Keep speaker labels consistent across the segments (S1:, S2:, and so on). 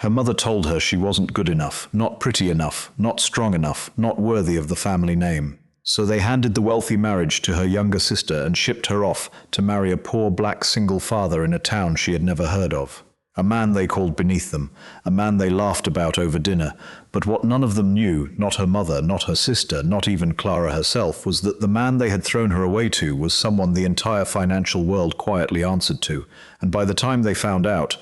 S1: Her mother told her she wasn't good enough, not pretty enough, not strong enough, not worthy of the family name. So they handed the wealthy marriage to her younger sister and shipped her off to marry a poor black single father in a town she had never heard of. A man they called beneath them, a man they laughed about over dinner, but what none of them knew, not her mother, not her sister, not even Clara herself, was that the man they had thrown her away to was someone the entire financial world quietly answered to, and by the time they found out,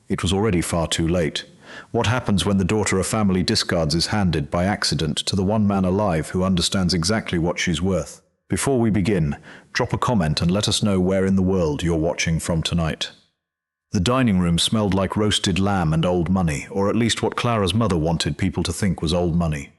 S1: it was already far too late. What happens when the daughter a family discards is handed by accident to the one man alive who understands exactly what she's worth? Before we begin, drop a comment and let us know where in the world you're watching from tonight. The dining room smelled like roasted lamb and old money, or at least what Clara's mother wanted people to think was old money.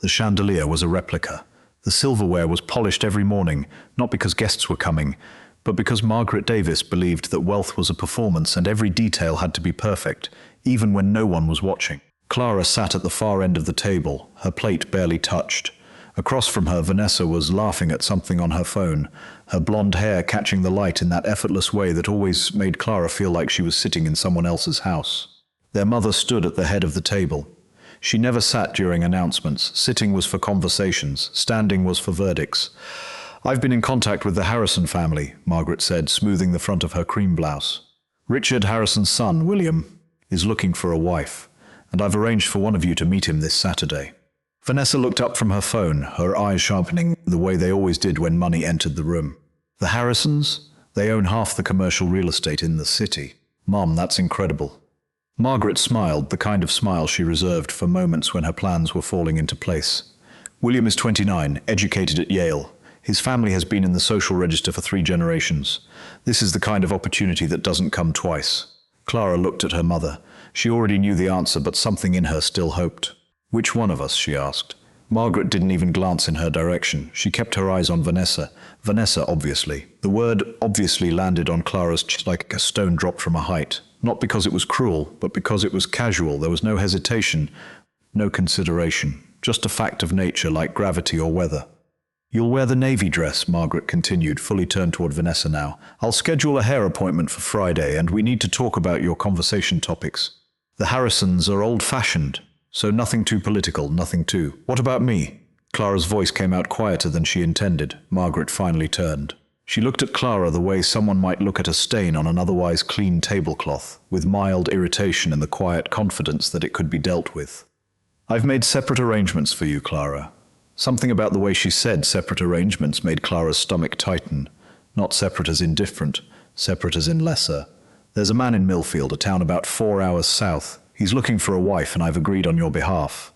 S1: The chandelier was a replica. The silverware was polished every morning, not because guests were coming, but because Margaret Davis believed that wealth was a performance and every detail had to be perfect, even when no one was watching. Clara sat at the far end of the table, her plate barely touched. Across from her, Vanessa was laughing at something on her phone, her blonde hair catching the light in that effortless way that always made Clara feel like she was sitting in someone else's house. Their mother stood at the head of the table. She never sat during announcements. Sitting was for conversations, standing was for verdicts. "I've been in contact with the Harrison family," Margaret said, smoothing the front of her cream blouse. "Richard Harrison's son, William, is looking for a wife, and I've arranged for one of you to meet him this Saturday." Vanessa looked up from her phone, her eyes sharpening the way they always did when money entered the room. "The Harrisons? They own half the commercial real estate in the city. Mom, that's incredible." Margaret smiled, the kind of smile she reserved for moments when her plans were falling into place. "William is 29, educated at Yale. His family has been in the social register for 3 generations. This is the kind of opportunity that doesn't come twice." Clara looked at her mother. She already knew the answer, but something in her still hoped. "Which one of us?" she asked. Margaret didn't even glance in her direction. She kept her eyes on Vanessa. Vanessa, obviously. The word obviously landed on Clara's chest like a stone dropped from a height. Not because it was cruel, but because it was casual. There was no hesitation, no consideration. Just a fact of nature like gravity or weather. "You'll wear the navy dress," Margaret continued, fully turned toward Vanessa now. "I'll schedule a hair appointment for Friday, and we need to talk about your conversation topics. The Harrisons are old-fashioned. So nothing too political, nothing too. What about me?" Clara's voice came out quieter than she intended. Margaret finally turned. She looked at Clara the way someone might look at a stain on an otherwise clean tablecloth, with mild irritation and the quiet confidence that it could be dealt with. "I've made separate arrangements for you, Clara." Something about the way she said separate arrangements made Clara's stomach tighten. Not separate as in different, separate as in lesser. "There's a man in Millfield, a town about 4 hours south. He's looking for a wife, and I've agreed on your behalf."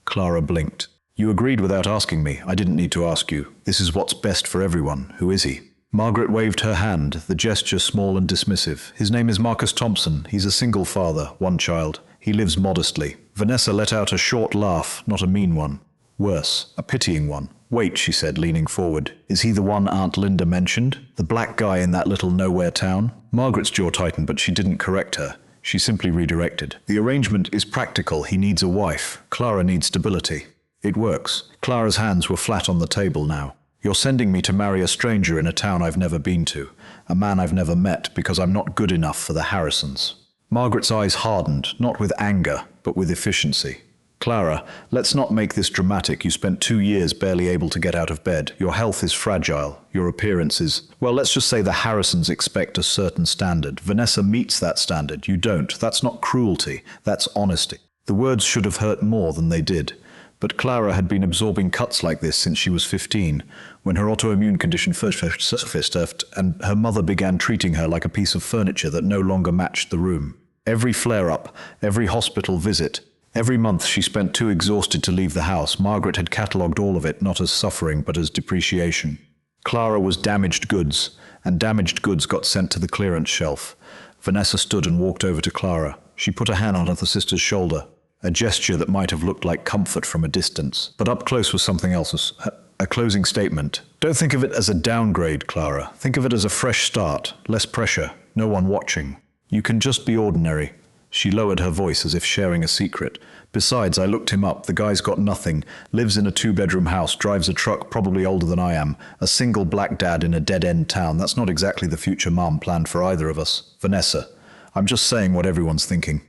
S1: Clara blinked. "You agreed without asking me. I didn't need to ask you. This is what's best for everyone. Who is he?" Margaret waved her hand, the gesture small and dismissive. "His name is Marcus Thompson. He's a single father, 1 child. He lives modestly." Vanessa let out a short laugh, not a mean one. Worse, a pitying one. "Wait," she said, leaning forward. "Is he the one Aunt Linda mentioned? The black guy in that little nowhere town?" Margaret's jaw tightened, but she didn't correct her. She simply redirected. "The arrangement is practical. He needs a wife. Clara needs stability." "It works." Clara's hands were flat on the table now. "You're sending me to marry a stranger in a town I've never been to, a man I've never met, because I'm not good enough for the Harrisons." Margaret's eyes hardened, not with anger, but with efficiency. "Clara, let's not make this dramatic. You spent 2 years barely able to get out of bed. Your health is fragile. Your appearance is... Well, let's just say the Harrisons expect a certain standard. Vanessa meets that standard. You don't. That's not cruelty. That's honesty." The words should have hurt more than they did. But Clara had been absorbing cuts like this since she was 15, when her autoimmune condition first surfaced, and her mother began treating her like a piece of furniture that no longer matched the room. Every flare-up, every hospital visit, every month she spent too exhausted to leave the house, Margaret had catalogued all of it not as suffering but as depreciation. Clara was damaged goods, and damaged goods got sent to the clearance shelf. Vanessa stood and walked over to Clara. She put a hand on her sister's shoulder, a gesture that might have looked like comfort from a distance. But up close was something else, a closing statement. "Don't think of it as a downgrade, Clara. Think of it as a fresh start, less pressure, no one watching. You can just be ordinary." She lowered her voice as if sharing a secret. "Besides, I looked him up. The guy's got nothing, lives in a 2-bedroom house, drives a truck probably older than I am, a single black dad in a dead-end town. That's not exactly the future mom planned for either of us. Vanessa, I'm just saying what everyone's thinking."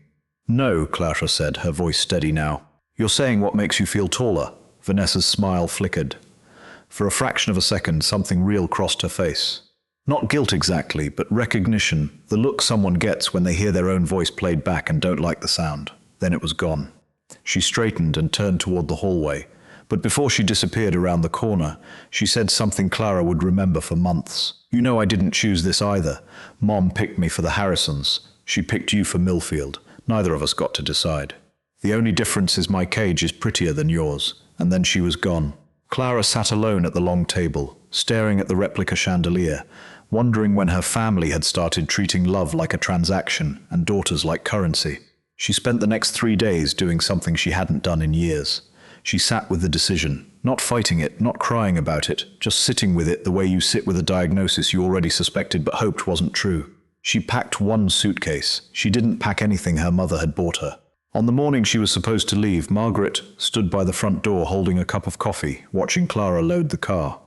S1: No, Clara said, her voice steady now. You're saying what makes you feel taller. Vanessa's smile flickered. For a fraction of a second, something real crossed her face. Not guilt exactly, but recognition, the look someone gets when they hear their own voice played back and don't like the sound. Then it was gone. She straightened and turned toward the hallway. But before she disappeared around the corner, she said something Clara would remember for months. You know I didn't choose this either. Mom picked me for the Harrisons. She picked you for Millfield. Neither of us got to decide. The only difference is my cage is prettier than yours. And then she was gone. Clara sat alone at the long table, staring at the replica chandelier, wondering when her family had started treating love like a transaction and daughters like currency. She spent the next 3 days doing something she hadn't done in years. She sat with the decision, not fighting it, not crying about it, just sitting with it the way you sit with a diagnosis you already suspected but hoped wasn't true. She packed one suitcase. She didn't pack anything her mother had bought her. On the morning she was supposed to leave, Margaret stood by the front door holding a cup of coffee, watching Clara load the car.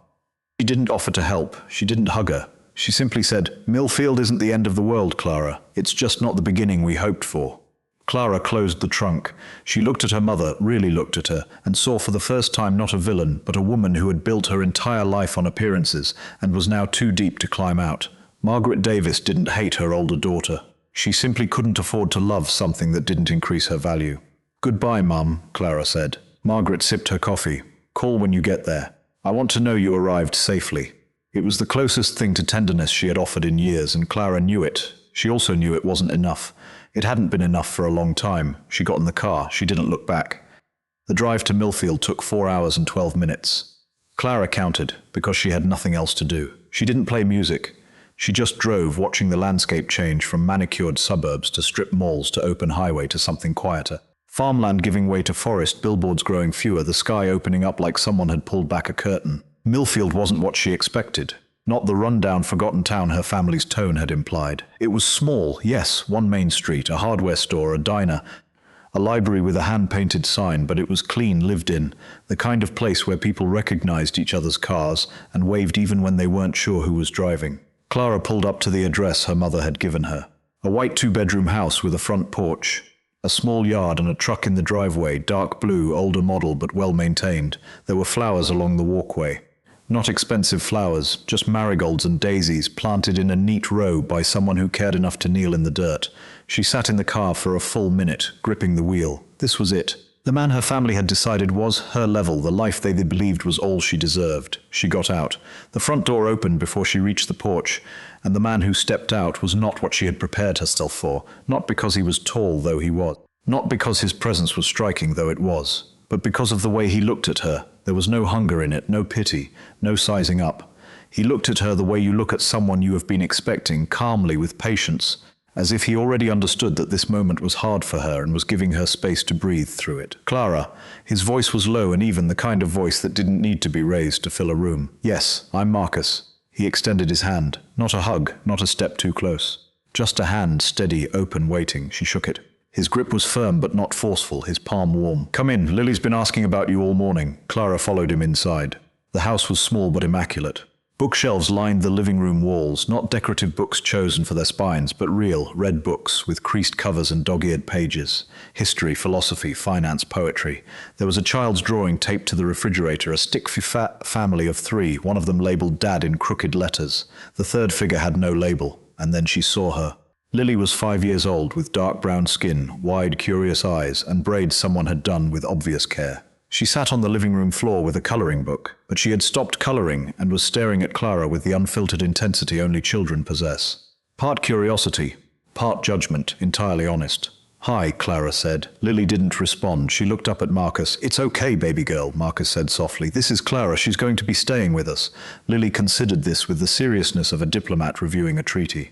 S1: She didn't offer to help. She didn't hug her. She simply said, "Millfield isn't the end of the world, Clara. It's just not the beginning we hoped for." Clara closed the trunk. She looked at her mother, really looked at her, and saw for the first time not a villain, but a woman who had built her entire life on appearances and was now too deep to climb out. Margaret Davis didn't hate her older daughter. She simply couldn't afford to love something that didn't increase her value. "Goodbye, Mum," Clara said. Margaret sipped her coffee. "Call when you get there. I want to know you arrived safely." It was the closest thing to tenderness she had offered in years, and Clara knew it. She also knew it wasn't enough. It hadn't been enough for a long time. She got in the car. She didn't look back. The drive to Millfield took 4 hours and 12 minutes. Clara counted, because she had nothing else to do. She didn't play music. She just drove, watching the landscape change from manicured suburbs to strip malls to open highway to something quieter. Farmland giving way to forest, billboards growing fewer, the sky opening up like someone had pulled back a curtain. Millfield wasn't what she expected. Not the run-down, forgotten town her family's tone had implied. It was small, yes, one main street, a hardware store, a diner, a library with a hand-painted sign, but it was clean, lived in, the kind of place where people recognized each other's cars and waved even when they weren't sure who was driving. Clara pulled up to the address her mother had given her. A white 2-bedroom house with a front porch, a small yard and a truck in the driveway, dark blue, older model but well-maintained. There were flowers along the walkway. Not expensive flowers, just marigolds and daisies planted in a neat row by someone who cared enough to kneel in the dirt. She sat in the car for a full minute, gripping the wheel. This was it. The man her family had decided was her level, the life they believed was all she deserved. She got out. The front door opened before she reached the porch, and the man who stepped out was not what she had prepared herself for, not because he was tall, though he was, not because his presence was striking, though it was, but because of the way he looked at her. There was no hunger in it, no pity, no sizing up. He looked at her the way you look at someone you have been expecting, calmly, with patience, as if he already understood that this moment was hard for her and was giving her space to breathe through it. "Clara." His voice was low and even, the kind of voice that didn't need to be raised to fill a room. "Yes, I'm Marcus." He extended his hand. Not a hug, not a step too close. Just a hand, steady, open, waiting. She shook it. His grip was firm but not forceful, his palm warm. "Come in, Lily's been asking about you all morning." Clara followed him inside. The house was small but immaculate. Bookshelves lined the living room walls, not decorative books chosen for their spines, but real, red books with creased covers and dog-eared pages. History, philosophy, finance, poetry. There was a child's drawing taped to the refrigerator, a stick-fat family of 3, one of them labeled Dad in crooked letters. The third figure had no label, and then she saw her. Lily was 5 years old, with dark brown skin, wide, curious eyes, and braids someone had done with obvious care. She sat on the living room floor with a coloring book, but she had stopped coloring and was staring at Clara with the unfiltered intensity only children possess. Part curiosity, part judgment, entirely honest. "Hi," Clara said. Lily didn't respond. She looked up at Marcus. "It's okay, baby girl," Marcus said softly. "This is Clara. She's going to be staying with us." Lily considered this with the seriousness of a diplomat reviewing a treaty.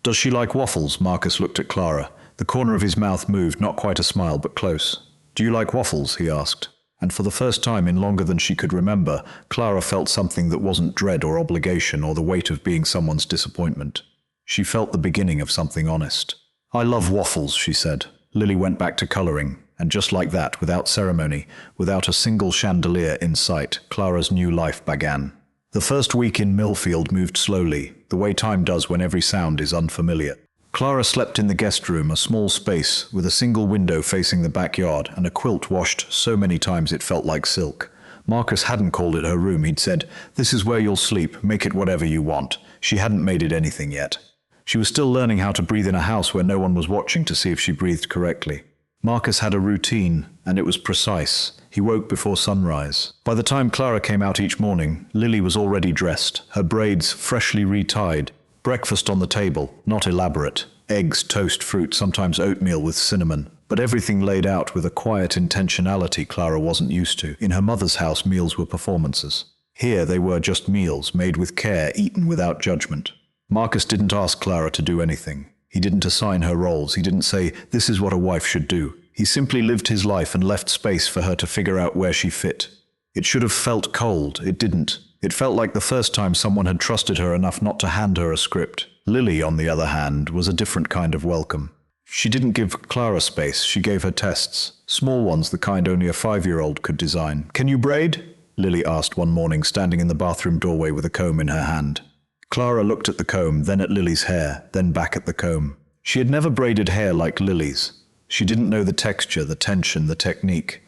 S1: "Does she like waffles?" Marcus looked at Clara. The corner of his mouth moved, not quite a smile, but close. "Do you like waffles?" he asked. And for the first time in longer than she could remember, Clara felt something that wasn't dread or obligation or the weight of being someone's disappointment. She felt the beginning of something honest. "I love waffles," she said. Lily went back to coloring, and just like that, without ceremony, without a single chandelier in sight, Clara's new life began. The first week in Millfield moved slowly, the way time does when every sound is unfamiliar. Clara slept in the guest room, a small space with a single window facing the backyard and a quilt washed so many times it felt like silk. Marcus hadn't called it her room. He'd said, "This is where you'll sleep, make it whatever you want." She hadn't made it anything yet. She was still learning how to breathe in a house where no one was watching to see if she breathed correctly. Marcus had a routine, and it was precise. He woke before sunrise. By the time Clara came out each morning, Lily was already dressed, her braids freshly retied, breakfast on the table, not elaborate. Eggs, toast, fruit, sometimes oatmeal with cinnamon, but everything laid out with a quiet intentionality Clara wasn't used to. In her mother's house, meals were performances. Here they were just meals, made with care, eaten without judgment. Marcus didn't ask Clara to do anything. He didn't assign her roles. He didn't say, "This is what a wife should do." He simply lived his life and left space for her to figure out where she fit. It should have felt cold. It didn't. It felt like the first time someone had trusted her enough not to hand her a script. Lily, on the other hand, was a different kind of welcome. She didn't give Clara space. She gave her tests. Small ones, the kind only a 5-year-old could design. "Can you braid?" Lily asked one morning, standing in the bathroom doorway with a comb in her hand. Clara looked at the comb, then at Lily's hair, then back at the comb. She had never braided hair like Lily's. She didn't know the texture, the tension, the technique.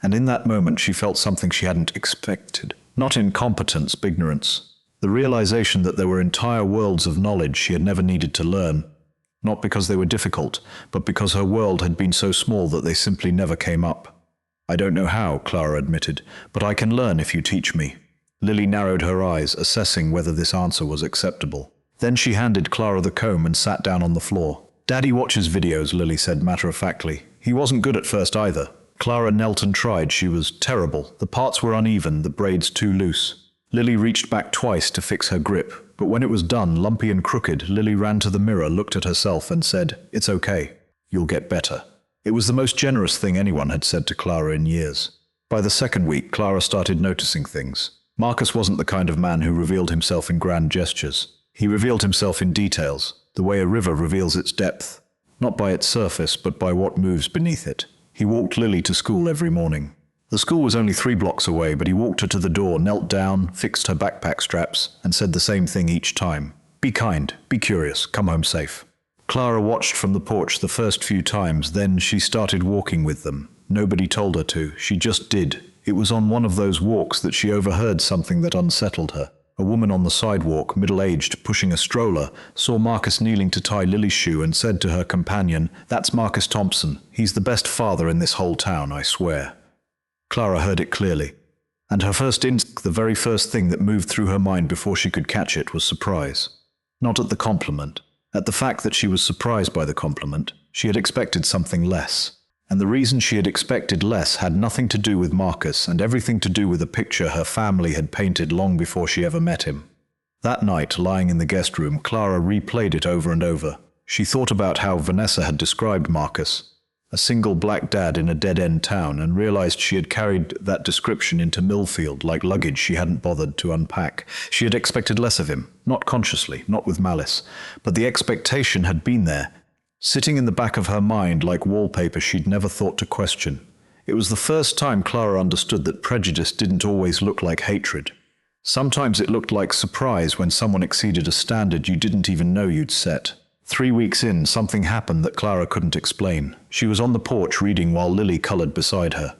S1: And in that moment she felt something she hadn't expected. Not incompetence, ignorance. The realization that there were entire worlds of knowledge she had never needed to learn. Not because they were difficult, but because her world had been so small that they simply never came up. "I don't know how," Clara admitted, "but I can learn if you teach me." Lily narrowed her eyes, assessing whether this answer was acceptable. Then she handed Clara the comb and sat down on the floor. "Daddy watches videos," Lily said matter-of-factly. "He wasn't good at first either." Clara knelt and tried. She was terrible. The parts were uneven, the braids too loose. Lily reached back twice to fix her grip, but when it was done, lumpy and crooked, Lily ran to the mirror, looked at herself and said, "It's okay. You'll get better." It was the most generous thing anyone had said to Clara in years. By the second week, Clara started noticing things. Marcus wasn't the kind of man who revealed himself in grand gestures. He revealed himself in details, the way a river reveals its depth, not by its surface, but by what moves beneath it. He walked Lily to school every morning. The school was only 3 blocks away, but he walked her to the door, knelt down, fixed her backpack straps, and said the same thing each time. "Be kind, be curious, come home safe." Clara watched from the porch the first few times, then she started walking with them. Nobody told her to, she just did. It was on one of those walks that she overheard something that unsettled her. A woman on the sidewalk, middle-aged, pushing a stroller, saw Marcus kneeling to tie Lily's shoe and said to her companion, "That's Marcus Thompson. He's the best father in this whole town, I swear." Clara heard it clearly, and her first instinct, the very first thing that moved through her mind before she could catch it, was surprise. Not at the compliment. At the fact that she was surprised by the compliment. She had expected something less. And the reason she had expected less had nothing to do with Marcus and everything to do with a picture her family had painted long before she ever met him. That night, lying in the guest room, Clara replayed it over and over. She thought about how Vanessa had described Marcus, a single black dad in a dead-end town, and realized she had carried that description into Millfield like luggage she hadn't bothered to unpack. She had expected less of him, not consciously, not with malice, but the expectation had been there, sitting in the back of her mind like wallpaper she'd never thought to question. It was the first time Clara understood that prejudice didn't always look like hatred. Sometimes it looked like surprise when someone exceeded a standard you didn't even know you'd set. 3 weeks in, something happened that Clara couldn't explain. She was on the porch reading while Lily colored beside her.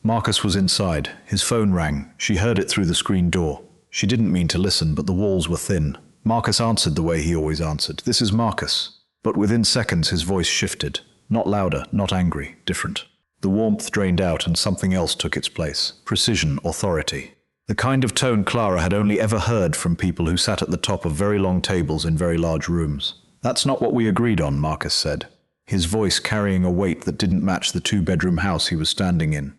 S1: Marcus was inside. His phone rang. She heard it through the screen door. She didn't mean to listen, but the walls were thin. Marcus answered the way he always answered. "This is Marcus." But within seconds his voice shifted. Not louder, not angry, different. The warmth drained out and something else took its place. Precision, authority. The kind of tone Clara had only ever heard from people who sat at the top of very long tables in very large rooms. "That's not what we agreed on," Marcus said, his voice carrying a weight that didn't match the 2-bedroom house he was standing in.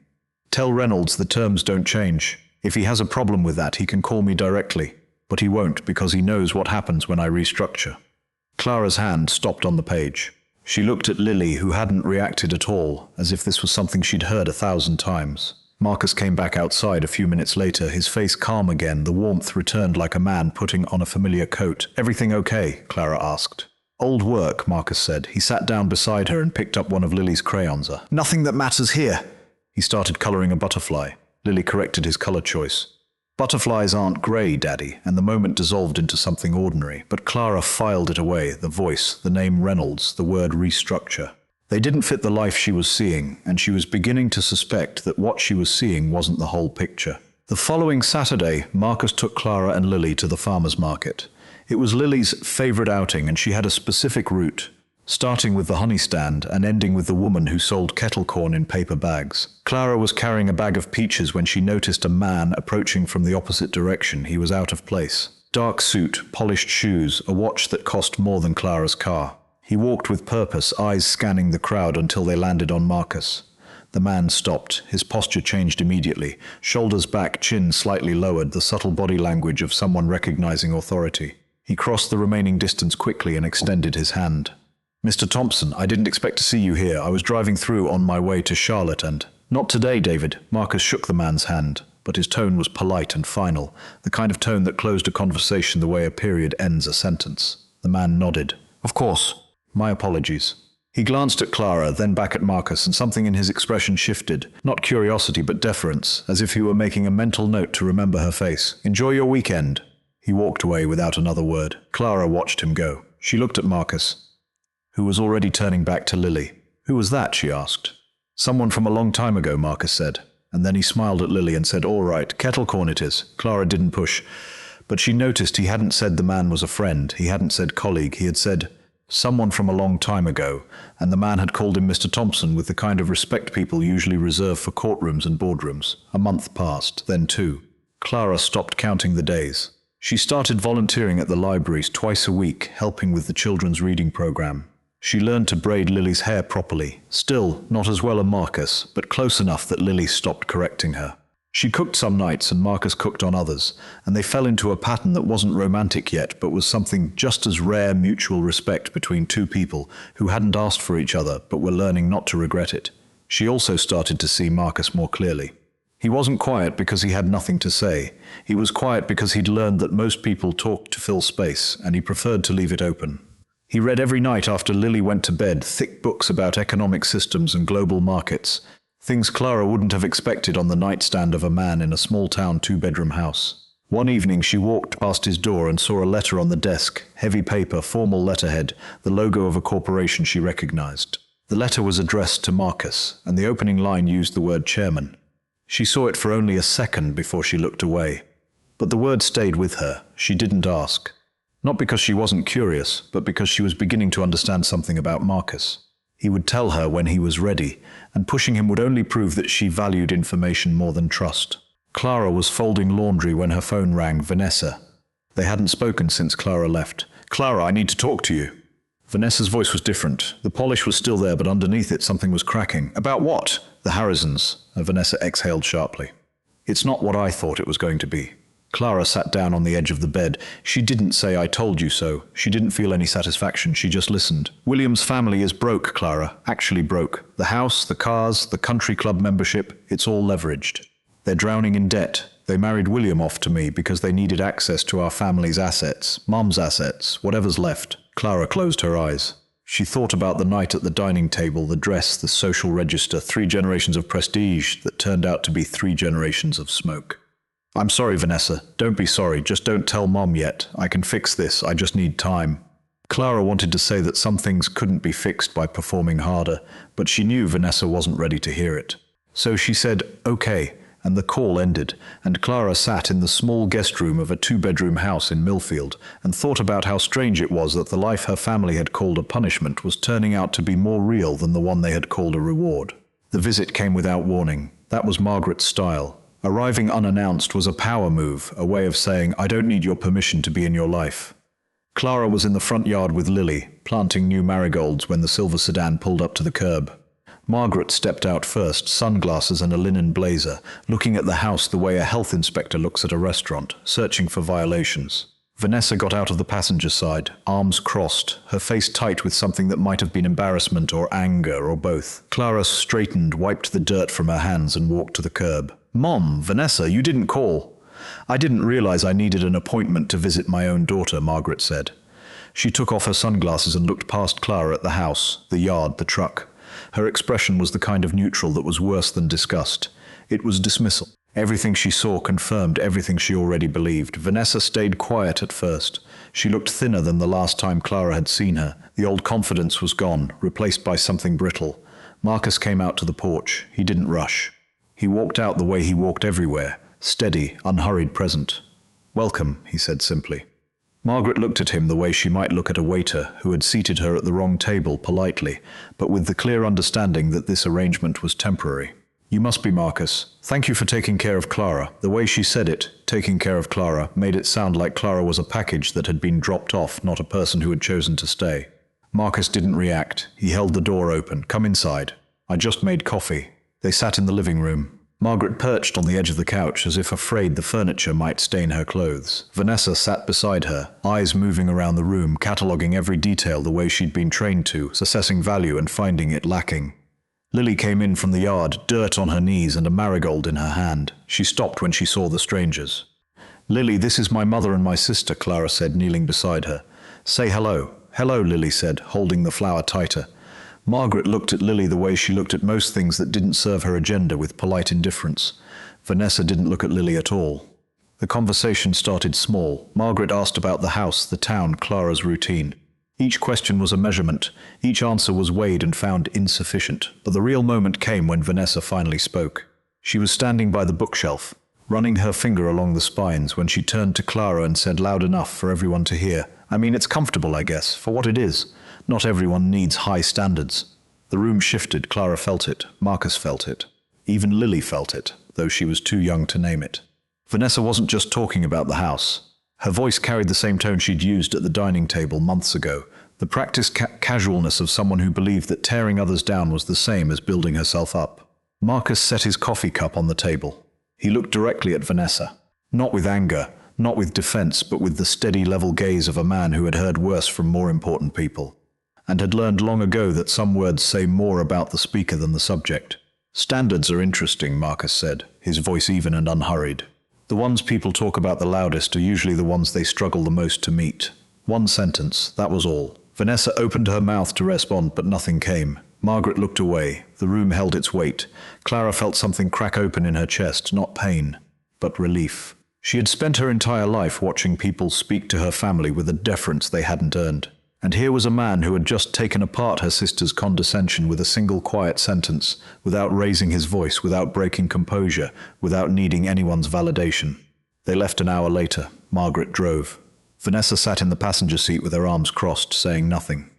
S1: "Tell Reynolds the terms don't change. If he has a problem with that, he can call me directly. But he won't, because he knows what happens when I restructure." Clara's hand stopped on the page. She looked at Lily, who hadn't reacted at all, as if this was something she'd heard 1,000 times. Marcus came back outside a few minutes later, his face calm again, the warmth returned like a man putting on a familiar coat. "Everything okay?" Clara asked. "Old work," Marcus said. He sat down beside her and picked up one of Lily's crayons. "Nothing that matters here." He started coloring a butterfly. Lily corrected his color choice. Butterflies aren't grey, Daddy, and the moment dissolved into something ordinary, but Clara filed it away, the voice, the name Reynolds, the word restructure. They didn't fit the life she was seeing, and she was beginning to suspect that what she was seeing wasn't the whole picture. The following Saturday, Marcus took Clara and Lily to the farmer's market. It was Lily's favourite outing, and she had a specific route, starting with the honey stand and ending with the woman who sold kettle corn in paper bags. Clara was carrying a bag of peaches when she noticed a man approaching from the opposite direction. He was out of place. Dark suit, polished shoes, a watch that cost more than Clara's car. He walked with purpose, eyes scanning the crowd until they landed on Marcus. The man stopped. His posture changed immediately. Shoulders back, chin slightly lowered, the subtle body language of someone recognizing authority. He crossed the remaining distance quickly and extended his hand. "Mr. Thompson, I didn't expect to see you here. I was driving through on my way to Charlotte and—" "Not today, David." Marcus shook the man's hand, but his tone was polite and final, the kind of tone that closed a conversation the way a period ends a sentence. The man nodded. "Of course. My apologies." He glanced at Clara, then back at Marcus, and something in his expression shifted. Not curiosity, but deference, as if he were making a mental note to remember her face. "Enjoy your weekend." He walked away without another word. Clara watched him go. She looked at Marcus, who was already turning back to Lily. "Who was that?" she asked. "Someone from a long time ago," Marcus said. And then he smiled at Lily and said, "All right, kettle corn it is." Clara didn't push, but she noticed he hadn't said the man was a friend. He hadn't said colleague. He had said someone from a long time ago, and the man had called him Mr. Thompson with the kind of respect people usually reserve for courtrooms and boardrooms. A month passed, then two. Clara stopped counting the days. She started volunteering at the libraries twice a week, helping with the children's reading program. She learned to braid Lily's hair properly. Still, not as well as Marcus, but close enough that Lily stopped correcting her. She cooked some nights and Marcus cooked on others, and they fell into a pattern that wasn't romantic yet, but was something just as rare: mutual respect between two people who hadn't asked for each other, but were learning not to regret it. She also started to see Marcus more clearly. He wasn't quiet because he had nothing to say. He was quiet because he'd learned that most people talked to fill space, and he preferred to leave it open. He read every night after Lily went to bed, thick books about economic systems and global markets, things Clara wouldn't have expected on the nightstand of a man in a small-town two-bedroom house. One evening she walked past his door and saw a letter on the desk, heavy paper, formal letterhead, the logo of a corporation she recognized. The letter was addressed to Marcus, and the opening line used the word chairman. She saw it for only a second before she looked away. But the word stayed with her. She didn't ask. Not because she wasn't curious, but because she was beginning to understand something about Marcus. He would tell her when he was ready, and pushing him would only prove that she valued information more than trust. Clara was folding laundry when her phone rang. Vanessa. They hadn't spoken since Clara left. "Clara, I need to talk to you." Vanessa's voice was different. The polish was still there, but underneath it something was cracking. "About what?" "The Harrisons." Vanessa exhaled sharply. "It's not what I thought it was going to be." Clara sat down on the edge of the bed. She didn't say, "I told you so." She didn't feel any satisfaction. She just listened. "William's family is broke, Clara. Actually broke. The house, the cars, the country club membership, it's all leveraged. They're drowning in debt. They married William off to me because they needed access to our family's assets, Mom's assets, whatever's left." Clara closed her eyes. She thought about the night at the dining table, the dress, the social register, 3 generations of prestige that turned out to be 3 generations of smoke. "I'm sorry, Vanessa. Don't be sorry. Just don't tell Mom yet. I can fix this. I just need time." Clara wanted to say that some things couldn't be fixed by performing harder, but she knew Vanessa wasn't ready to hear it. So she said, "Okay," and the call ended, and Clara sat in the small guest room of a 2-bedroom house in Millfield and thought about how strange it was that the life her family had called a punishment was turning out to be more real than the one they had called a reward. The visit came without warning. That was Margaret's style. Arriving unannounced was a power move, a way of saying, "I don't need your permission to be in your life." Clara was in the front yard with Lily, planting new marigolds when the silver sedan pulled up to the curb. Margaret stepped out first, sunglasses and a linen blazer, looking at the house the way a health inspector looks at a restaurant, searching for violations. Vanessa got out of the passenger side, arms crossed, her face tight with something that might have been embarrassment or anger or both. Clara straightened, wiped the dirt from her hands and walked to the curb. "Mom, Vanessa, you didn't call." "I didn't realize I needed an appointment to visit my own daughter," Margaret said. She took off her sunglasses and looked past Clara at the house, the yard, the truck. Her expression was the kind of neutral that was worse than disgust. It was dismissal. Everything she saw confirmed everything she already believed. Vanessa stayed quiet at first. She looked thinner than the last time Clara had seen her. The old confidence was gone, replaced by something brittle. Marcus came out to the porch. He didn't rush. He walked out the way he walked everywhere, steady, unhurried, present. "Welcome," he said simply. Margaret looked at him the way she might look at a waiter who had seated her at the wrong table politely, but with the clear understanding that this arrangement was temporary. "You must be Marcus. Thank you for taking care of Clara." The way she said it, taking care of Clara, made it sound like Clara was a package that had been dropped off, not a person who had chosen to stay. Marcus didn't react. He held the door open. "Come inside. I just made coffee." They sat in the living room. Margaret perched on the edge of the couch as if afraid the furniture might stain her clothes. Vanessa sat beside her, eyes moving around the room, cataloguing every detail the way she'd been trained to, assessing value and finding it lacking. Lily came in from the yard, dirt on her knees and a marigold in her hand. She stopped when she saw the strangers. "Lily, this is my mother and my sister," Clara said, kneeling beside her. "Say hello." "Hello," Lily said, holding the flower tighter. Margaret looked at Lily the way she looked at most things that didn't serve her agenda, with polite indifference. Vanessa didn't look at Lily at all. The conversation started small. Margaret asked about the house, the town, Clara's routine. Each question was a measurement. Each answer was weighed and found insufficient. But the real moment came when Vanessa finally spoke. She was standing by the bookshelf, running her finger along the spines, when she turned to Clara and said loud enough for everyone to hear, "I mean, it's comfortable, I guess, for what it is. Not everyone needs high standards." The room shifted. Clara felt it. Marcus felt it. Even Lily felt it, though she was too young to name it. Vanessa wasn't just talking about the house. Her voice carried the same tone she'd used at the dining table months ago, the practiced casualness of someone who believed that tearing others down was the same as building herself up. Marcus set his coffee cup on the table. He looked directly at Vanessa. Not with anger, not with defense, but with the steady, level gaze of a man who had heard worse from more important people, and had learned long ago that some words say more about the speaker than the subject. "Standards are interesting," Marcus said, his voice even and unhurried. "The ones people talk about the loudest are usually the ones they struggle the most to meet." One sentence, that was all. Vanessa opened her mouth to respond, but nothing came. Margaret looked away. The room held its weight. Clara felt something crack open in her chest, not pain, but relief. She had spent her entire life watching people speak to her family with a deference they hadn't earned. And here was a man who had just taken apart her sister's condescension with a single quiet sentence, without raising his voice, without breaking composure, without needing anyone's validation. They left an hour later. Margaret drove. Vanessa sat in the passenger seat with her arms crossed, saying nothing.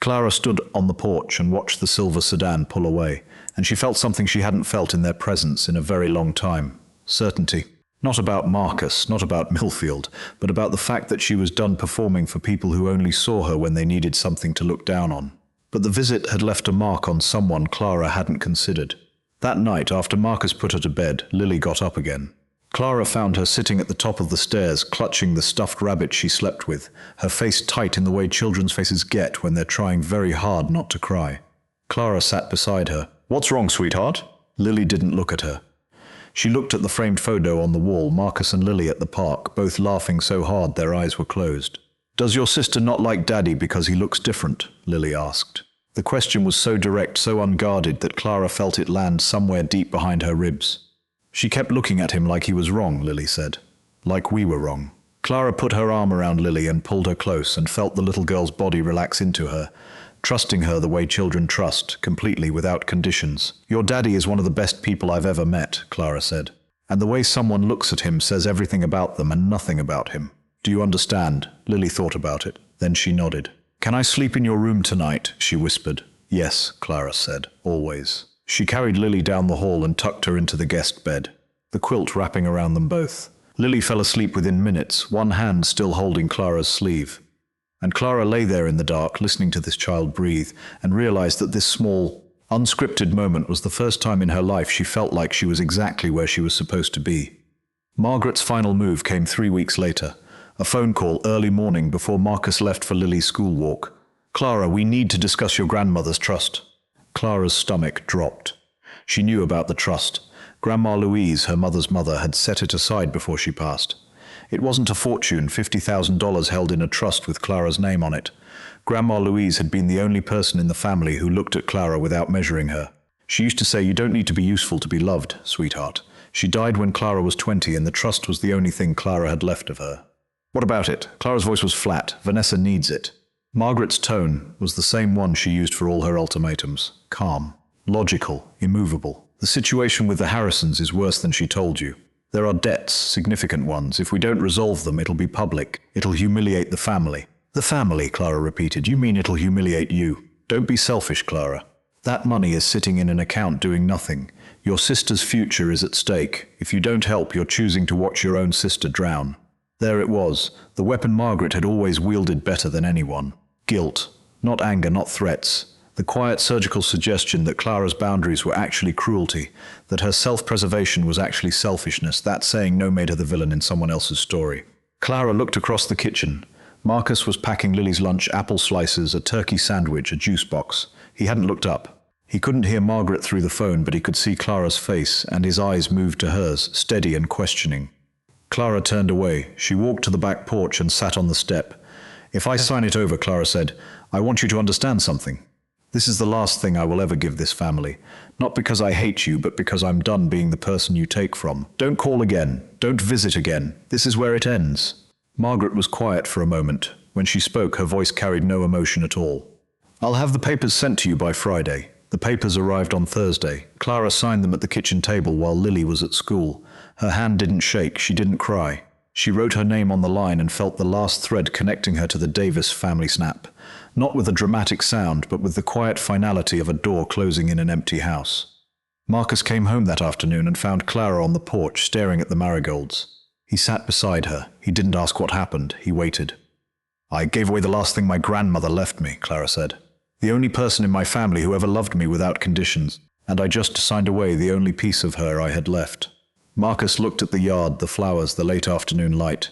S1: Clara stood on the porch and watched the silver sedan pull away, and she felt something she hadn't felt in their presence in a very long time. Certainty. Not about Marcus, not about Millfield, but about the fact that she was done performing for people who only saw her when they needed something to look down on. But the visit had left a mark on someone Clara hadn't considered. That night, after Marcus put her to bed, Lily got up again. Clara found her sitting at the top of the stairs, clutching the stuffed rabbit she slept with, her face tight in the way children's faces get when they're trying very hard not to cry. Clara sat beside her. "What's wrong, sweetheart?" Lily didn't look at her. She looked at the framed photo on the wall, Marcus and Lily at the park, both laughing so hard their eyes were closed. "Does your sister not like Daddy because he looks different?" Lily asked. The question was so direct, so unguarded, that Clara felt it land somewhere deep behind her ribs. "She kept looking at him like he was wrong," Lily said. "Like we were wrong." Clara put her arm around Lily and pulled her close and felt the little girl's body relax into her, trusting her the way children trust, completely, without conditions. "Your daddy is one of the best people I've ever met," Clara said. "And the way someone looks at him says everything about them and nothing about him. Do you understand?" Lily thought about it. Then she nodded. "Can I sleep in your room tonight?" she whispered. "Yes," Clara said. "Always." She carried Lily down the hall and tucked her into the guest bed, the quilt wrapping around them both. Lily fell asleep within minutes, one hand still holding Clara's sleeve. And Clara lay there in the dark, listening to this child breathe, and realized that this small, unscripted moment was the first time in her life she felt like she was exactly where she was supposed to be. Margaret's final move came 3 weeks later, a phone call early morning before Marcus left for Lily's school walk. "Clara, we need to discuss your grandmother's trust." Clara's stomach dropped. She knew about the trust. Grandma Louise, her mother's mother, had set it aside before she passed. It wasn't a fortune, $50,000 held in a trust with Clara's name on it. Grandma Louise had been the only person in the family who looked at Clara without measuring her. She used to say, "You don't need to be useful to be loved, sweetheart." She died when Clara was 20, and the trust was the only thing Clara had left of her. What about it? Clara's voice was flat. Vanessa needs it. Margaret's tone was the same one she used for all her ultimatums. Calm. Logical. Immovable. The situation with the Harrisons is worse than she told you. There are debts, significant ones. If we don't resolve them, it'll be public. It'll humiliate the family. The family, Clara repeated. You mean it'll humiliate you? Don't be selfish, Clara. That money is sitting in an account doing nothing. Your sister's future is at stake. If you don't help, you're choosing to watch your own sister drown. There it was, the weapon Margaret had always wielded better than anyone. Guilt. Not anger, not threats. The quiet surgical suggestion that Clara's boundaries were actually cruelty, that her self-preservation was actually selfishness. That saying no made her the villain in someone else's story. Clara looked across the kitchen. Marcus was packing Lily's lunch, apple slices, a turkey sandwich, a juice box. He hadn't looked up. He couldn't hear Margaret through the phone, but he could see Clara's face, and his eyes moved to hers, steady and questioning. Clara turned away. She walked to the back porch and sat on the step. If I sign it over, Clara said, I want you to understand something. This is the last thing I will ever give this family. Not because I hate you, but because I'm done being the person you take from. Don't call again. Don't visit again. This is where it ends. Margaret was quiet for a moment. When she spoke, her voice carried no emotion at all. I'll have the papers sent to you by Friday. The papers arrived on Thursday. Clara signed them at the kitchen table while Lily was at school. Her hand didn't shake. She didn't cry. She wrote her name on the line and felt the last thread connecting her to the Davis family snap. Not with a dramatic sound, but with the quiet finality of a door closing in an empty house. Marcus came home that afternoon and found Clara on the porch staring at the marigolds. He sat beside her. He didn't ask what happened. He waited. I gave away the last thing my grandmother left me, Clara said. The only person in my family who ever loved me without conditions, and I just signed away the only piece of her I had left. Marcus looked at the yard, the flowers, the late afternoon light.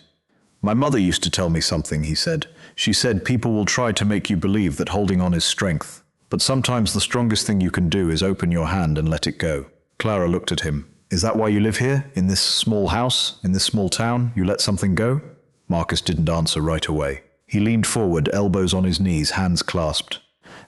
S1: My mother used to tell me something, he said. She said people will try to make you believe that holding on is strength, but sometimes the strongest thing you can do is open your hand and let it go. Clara looked at him. Is that why you live here? In this small house? In this small town? You let something go? Marcus didn't answer right away. He leaned forward, elbows on his knees, hands clasped.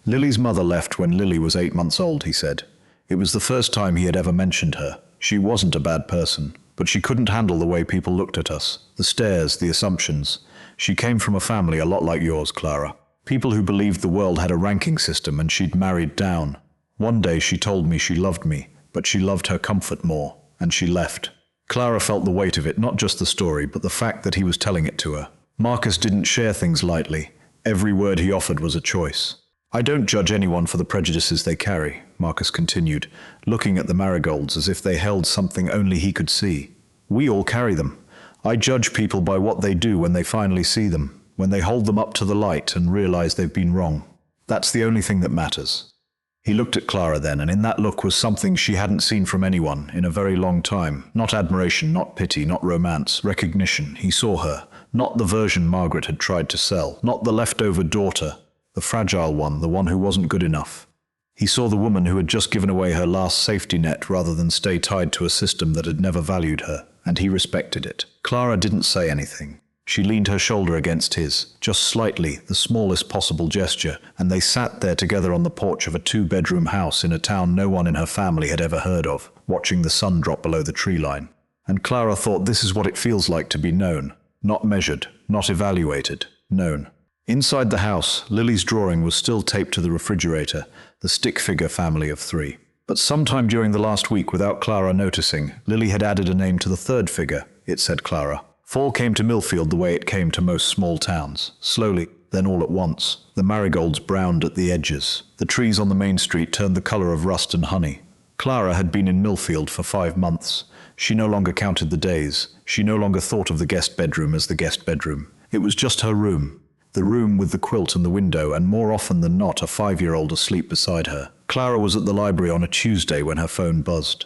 S1: Lily's mother left when Lily was 8 months old, he said. It was the first time he had ever mentioned her. She wasn't a bad person, but she couldn't handle the way people looked at us. The stares, the assumptions. She came from a family a lot like yours, Clara. People who believed the world had a ranking system and she'd married down. One day she told me she loved me, but she loved her comfort more, and she left. Clara felt the weight of it, not just the story, but the fact that he was telling it to her. Marcus didn't share things lightly. Every word he offered was a choice. I don't judge anyone for the prejudices they carry, Marcus continued, looking at the marigolds as if they held something only he could see. We all carry them. I judge people by what they do when they finally see them, when they hold them up to the light and realize they've been wrong. That's the only thing that matters. He looked at Clara then, and in that look was something she hadn't seen from anyone in a very long time. Not admiration, not pity, not romance, recognition. He saw her, not the version Margaret had tried to sell, not the leftover daughter, the fragile one, the one who wasn't good enough. He saw the woman who had just given away her last safety net rather than stay tied to a system that had never valued her, and he respected it. Clara didn't say anything. She leaned her shoulder against his, just slightly, the smallest possible gesture, and they sat there together on the porch of a 2-bedroom house in a town no one in her family had ever heard of, watching the sun drop below the tree line. And Clara thought this is what it feels like to be known, not measured, not evaluated, known. Inside the house, Lily's drawing was still taped to the refrigerator, the stick figure family of 3. But sometime during the last week, without Clara noticing, Lily had added a name to the 3rd figure. It said Clara. Fall came to Millfield the way it came to most small towns. Slowly, then all at once. The marigolds browned at the edges. The trees on the main street turned the color of rust and honey. Clara had been in Millfield for 5 months. She no longer counted the days. She no longer thought of the guest bedroom as the guest bedroom. It was just her room. The room with the quilt and the window, and more often than not, a 5-year-old asleep beside her. Clara was at the library on a Tuesday when her phone buzzed.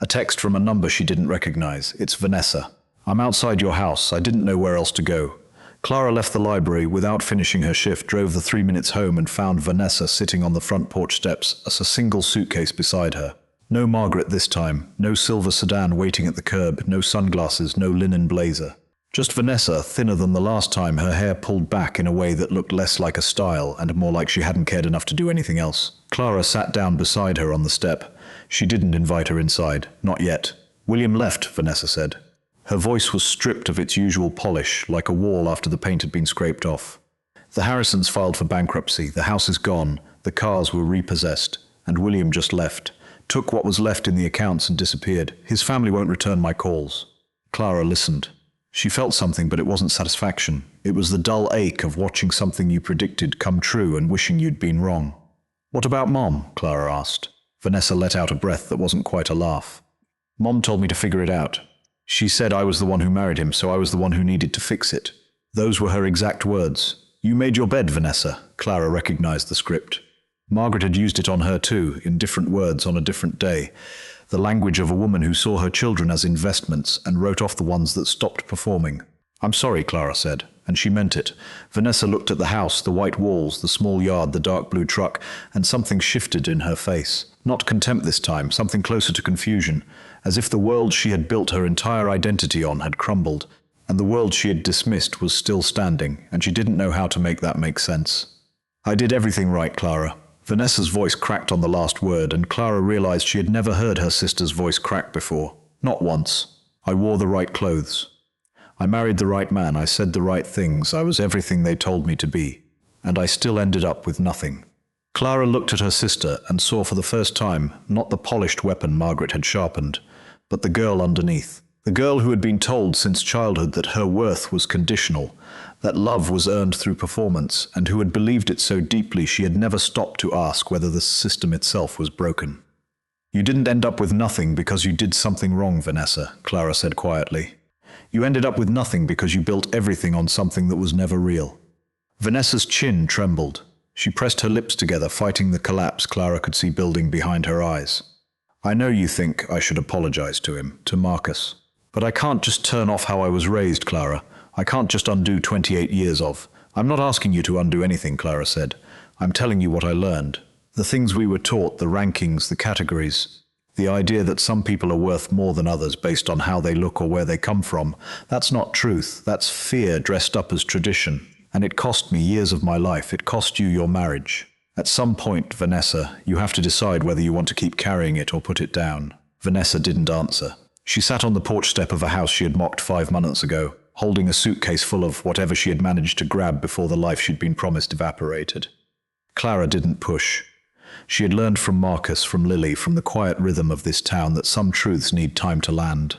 S1: A text from a number she didn't recognize. It's Vanessa. I'm outside your house. I didn't know where else to go. Clara left the library without finishing her shift, drove the 3 minutes home and found Vanessa sitting on the front porch steps, a single suitcase beside her. No Margaret this time. No silver sedan waiting at the curb. No sunglasses. No linen blazer. Just Vanessa, thinner than the last time, her hair pulled back in a way that looked less like a style and more like she hadn't cared enough to do anything else. Clara sat down beside her on the step. She didn't invite her inside. Not yet. William left, Vanessa said. Her voice was stripped of its usual polish, like a wall after the paint had been scraped off. The Harrisons filed for bankruptcy, the house is gone, the cars were repossessed, and William just left, took what was left in the accounts and disappeared. His family won't return my calls. Clara listened. She felt something, but it wasn't satisfaction. It was the dull ache of watching something you predicted come true and wishing you'd been wrong. What about Mom? Clara asked. Vanessa let out a breath that wasn't quite a laugh. Mom told me to figure it out. She said I was the one who married him, so I was the one who needed to fix it. Those were her exact words. You made your bed, Vanessa. Clara recognized the script. Margaret had used it on her too, in different words on a different day. The language of a woman who saw her children as investments and wrote off the ones that stopped performing. I'm sorry, Clara said, and she meant it. Vanessa looked at the house, the white walls, the small yard, the dark blue truck, and something shifted in her face. Not contempt this time, something closer to confusion, as if the world she had built her entire identity on had crumbled, and the world she had dismissed was still standing, and she didn't know how to make that make sense. I did everything right, Clara. Vanessa's voice cracked on the last word, and Clara realized she had never heard her sister's voice crack before. Not once. I wore the right clothes. I married the right man, I said the right things, I was everything they told me to be. And I still ended up with nothing. Clara looked at her sister and saw for the first time not the polished weapon Margaret had sharpened, but the girl underneath. The girl who had been told since childhood that her worth was conditional, that love was earned through performance, and who had believed it so deeply she had never stopped to ask whether the system itself was broken. You didn't end up with nothing because you did something wrong, Vanessa, Clara said quietly. You ended up with nothing because you built everything on something that was never real. Vanessa's chin trembled. She pressed her lips together, fighting the collapse Clara could see building behind her eyes. I know you think I should apologize to him, to Marcus. But I can't just turn off how I was raised, Clara. I can't just undo 28 years of. I'm not asking you to undo anything, Clara said. I'm telling you what I learned. The things we were taught, the rankings, the categories. The idea that some people are worth more than others based on how they look or where they come from. That's not truth. That's fear dressed up as tradition. And it cost me years of my life. It cost you your marriage. At some point, Vanessa, you have to decide whether you want to keep carrying it or put it down. Vanessa didn't answer. She sat on the porch step of a house she had mocked 5 months ago, holding a suitcase full of whatever she had managed to grab before the life she'd been promised evaporated. Clara didn't push. She had learned from Marcus, from Lily, from the quiet rhythm of this town that some truths need time to land.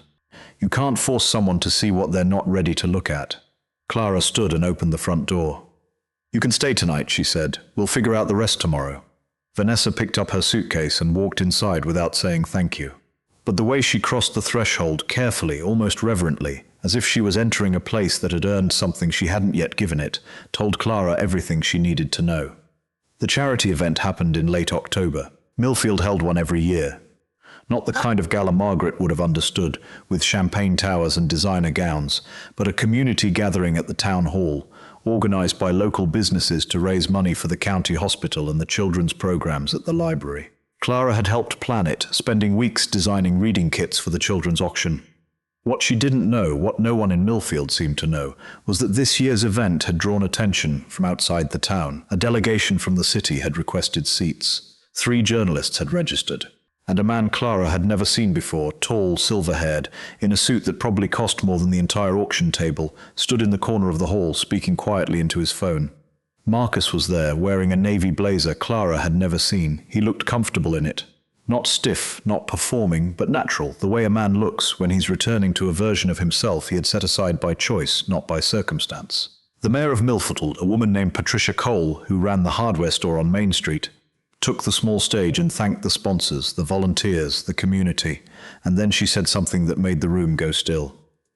S1: You can't force someone to see what they're not ready to look at. Clara stood and opened the front door. You can stay tonight, she said. We'll figure out the rest tomorrow. Vanessa picked up her suitcase and walked inside without saying thank you. But the way she crossed the threshold carefully, almost reverently, as if she was entering a place that had earned something she hadn't yet given it, told Clara everything she needed to know. The charity event happened in late October. Millfield held one every year. Not the kind of gala Margaret would have understood, with champagne towers and designer gowns, but a community gathering at the town hall, organized by local businesses to raise money for the county hospital and the children's programs at the library. Clara had helped plan it, spending weeks designing reading kits for the children's auction. What she didn't know, what no one in Millfield seemed to know, was that this year's event had drawn attention from outside the town. A delegation from the city had requested seats. 3 journalists had registered. And a man Clara had never seen before, tall, silver-haired, in a suit that probably cost more than the entire auction table, stood in the corner of the hall, speaking quietly into his phone. Marcus was there, wearing a navy blazer Clara had never seen. He looked comfortable in it. Not stiff, not performing, but natural, the way a man looks when he's returning to a version of himself he had set aside by choice, not by circumstance. The mayor of Millfield, a woman named Patricia Cole, who ran the hardware store on Main Street, took the small stage and thanked the sponsors, the volunteers, the community, and then she said something that made the room go still.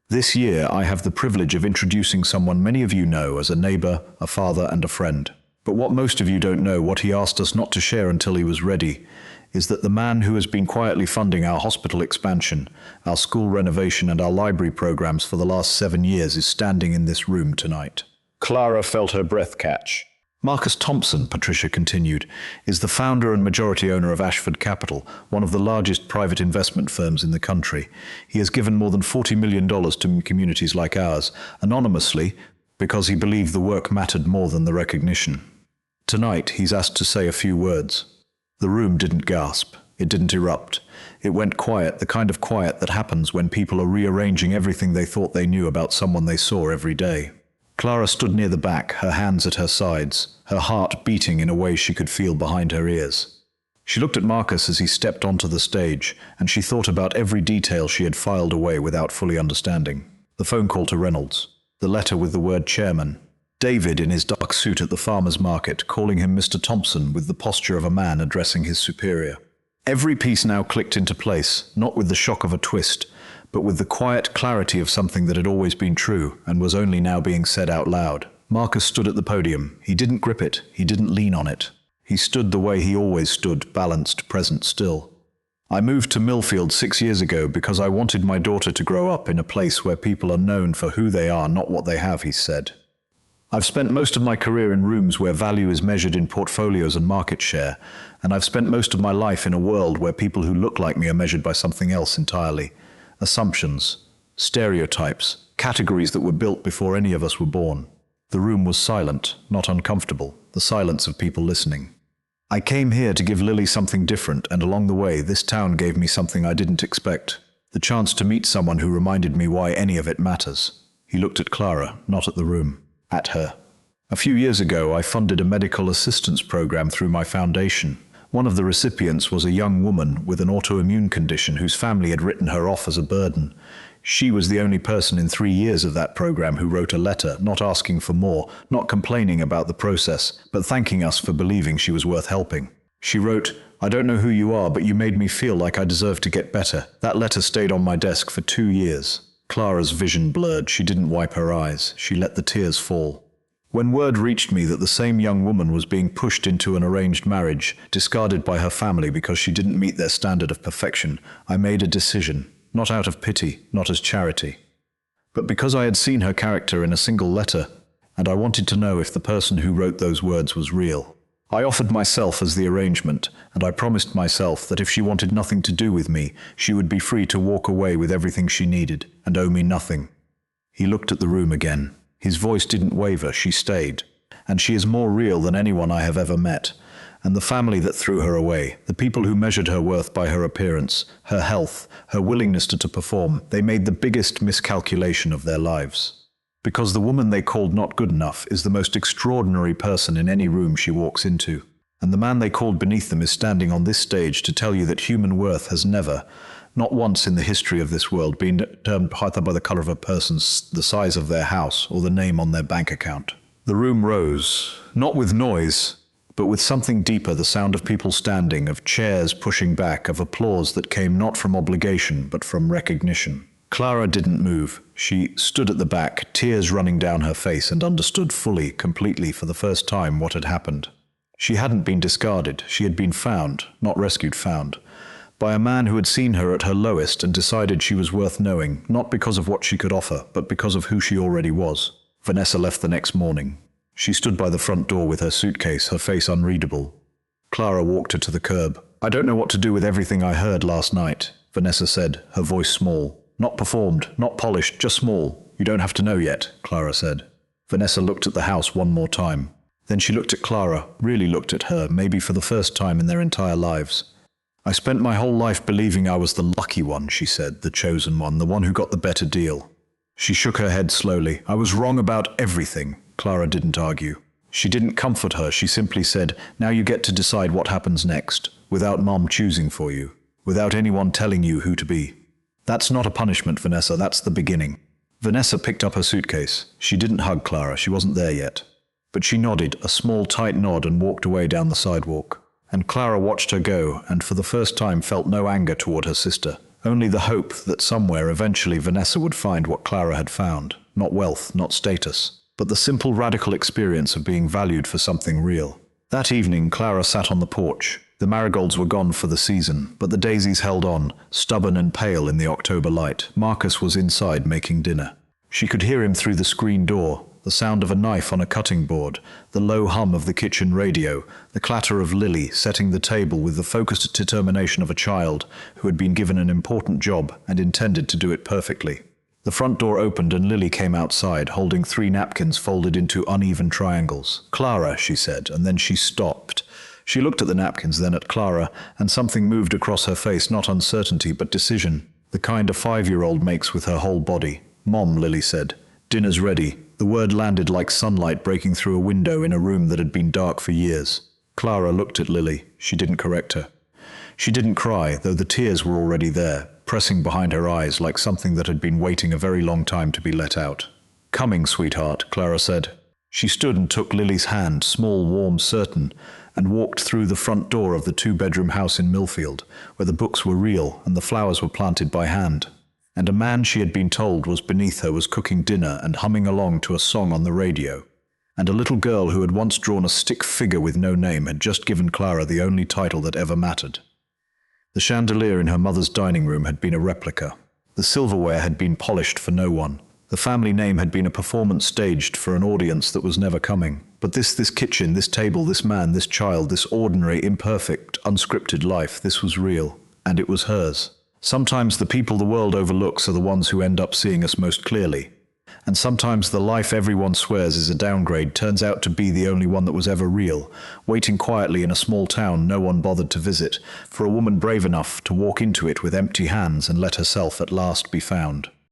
S1: This year, I have the privilege of introducing someone many of you know as a neighbor, a father, and a friend. But what most of you don't know, what he asked us not to share until he was ready, is that the man who has been quietly funding our hospital expansion, our school renovation, and our library programs for the last 7 years is standing in this room tonight. Clara felt her breath catch. Marcus Thompson, Patricia continued, is the founder and majority owner of Ashford Capital, one of the largest private investment firms in the country. He has given more than $40 million to communities like ours, anonymously, because he believed the work mattered more than the recognition. Tonight, he's asked to say a few words. The room didn't gasp. It didn't erupt. It went quiet, the kind of quiet that happens when people are rearranging everything they thought they knew about someone they saw every day. Clara stood near the back, her hands at her sides, her heart beating in a way she could feel behind her ears. She looked at Marcus as he stepped onto the stage, and she thought about every detail she had filed away without fully understanding. The phone call to Reynolds, the letter with the word chairman, David in his dark suit at the farmer's market, calling him Mr. Thompson with the posture of a man addressing his superior. Every piece now clicked into place, not with the shock of a twist, but with the quiet clarity of something that had always been true and was only now being said out loud. Marcus stood at the podium. He didn't grip it. He didn't lean on it. He stood the way he always stood, balanced, present, still. I moved to Millfield 6 years ago because I wanted my daughter to grow up in a place where people are known for who they are, not what they have, he said. I've spent most of my career in rooms where value is measured in portfolios and market share, and I've spent most of my life in a world where people who look like me are measured by something else entirely. Assumptions, stereotypes, categories that were built before any of us were born. The room was silent, not uncomfortable, the silence of people listening. I came here to give Lily something different, and along the way, this town gave me something I didn't expect. The chance to meet someone who reminded me why any of it matters. He looked at Clara, not at the room. At her. A few years ago, I funded a medical assistance program through my foundation. One of the recipients was a young woman with an autoimmune condition whose family had written her off as a burden. She was the only person in 3 years of that program who wrote a letter, not asking for more, not complaining about the process, but thanking us for believing she was worth helping. She wrote, "I don't know who you are, but you made me feel like I deserve to get better." That letter stayed on my desk for 2 years. Clara's vision blurred. She didn't wipe her eyes. She let the tears fall. When word reached me that the same young woman was being pushed into an arranged marriage, discarded by her family because she didn't meet their standard of perfection, I made a decision, not out of pity, not as charity, but because I had seen her character in a single letter, and I wanted to know if the person who wrote those words was real. I offered myself as the arrangement, and I promised myself that if she wanted nothing to do with me, she would be free to walk away with everything she needed, and owe me nothing. He looked at the room again. His voice didn't waver, she stayed. And she is more real than anyone I have ever met. And the family that threw her away, the people who measured her worth by her appearance, her health, her willingness to perform, they made the biggest miscalculation of their lives. Because the woman they called not good enough is the most extraordinary person in any room she walks into. And the man they called beneath them is standing on this stage to tell you that human worth has never, not once in the history of this world, been determined either by the color of a person's, the size of their house, or the name on their bank account. The room rose, not with noise, but with something deeper, the sound of people standing, of chairs pushing back, of applause that came not from obligation, but from recognition. Clara didn't move. She stood at the back, tears running down her face, and understood fully, completely, for the first time, what had happened. She hadn't been discarded. She had been found, not rescued, found, by a man who had seen her at her lowest and decided she was worth knowing, not because of what she could offer, but because of who she already was. Vanessa left the next morning. She stood by the front door with her suitcase, her face unreadable. Clara walked her to the curb. "I don't know what to do with everything I heard last night," Vanessa said, her voice small. "Not performed, not polished, just small. You don't have to know yet," Clara said. Vanessa looked at the house one more time. Then she looked at Clara, really looked at her, maybe for the first time in their entire lives. "I spent my whole life believing I was the lucky one," she said, "the chosen one, the one who got the better deal." She shook her head slowly. "I was wrong about everything." Clara didn't argue. She didn't comfort her. She simply said, "Now you get to decide what happens next, without Mom choosing for you, without anyone telling you who to be. That's not a punishment, Vanessa. That's the beginning." Vanessa picked up her suitcase. She didn't hug Clara. She wasn't there yet. But she nodded, a small, tight nod, and walked away down the sidewalk. And Clara watched her go, and for the first time felt no anger toward her sister, only the hope that somewhere eventually Vanessa would find what Clara had found. Not wealth, not status, but the simple radical experience of being valued for something real. That evening, Clara sat on the porch. The marigolds were gone for the season, but the daisies held on, stubborn and pale in the October light. Marcus was inside making dinner. She could hear him through the screen door, the sound of a knife on a cutting board, the low hum of the kitchen radio, the clatter of Lily setting the table with the focused determination of a child who had been given an important job and intended to do it perfectly. The front door opened and Lily came outside, holding 3 napkins folded into uneven triangles. "Clara," she said, and then she stopped. She looked at the napkins, then at Clara, and something moved across her face, not uncertainty, but decision. The kind a 5-year-old makes with her whole body. "Mom," Lily said. "Dinner's ready." The word landed like sunlight breaking through a window in a room that had been dark for years. Clara looked at Lily. She didn't correct her. She didn't cry, though the tears were already there, pressing behind her eyes like something that had been waiting a very long time to be let out. "Coming, sweetheart," Clara said. She stood and took Lily's hand, small, warm, certain, and walked through the front door of the 2-bedroom house in Millfield, where the books were real and the flowers were planted by hand. And a man, she had been told, was beneath her, was cooking dinner and humming along to a song on the radio. And a little girl who had once drawn a stick figure with no name had just given Clara the only title that ever mattered. The chandelier in her mother's dining room had been a replica. The silverware had been polished for no one. The family name had been a performance staged for an audience that was never coming. But this kitchen, this table, this man, this child, this ordinary, imperfect, unscripted life, this was real. And it was hers. Sometimes the people the world overlooks are the ones who end up seeing us most clearly. And sometimes the life everyone swears is a downgrade turns out to be the only one that was ever real, waiting quietly in a small town no one bothered to visit, for a woman brave enough to walk into it with empty hands and let herself at last be found.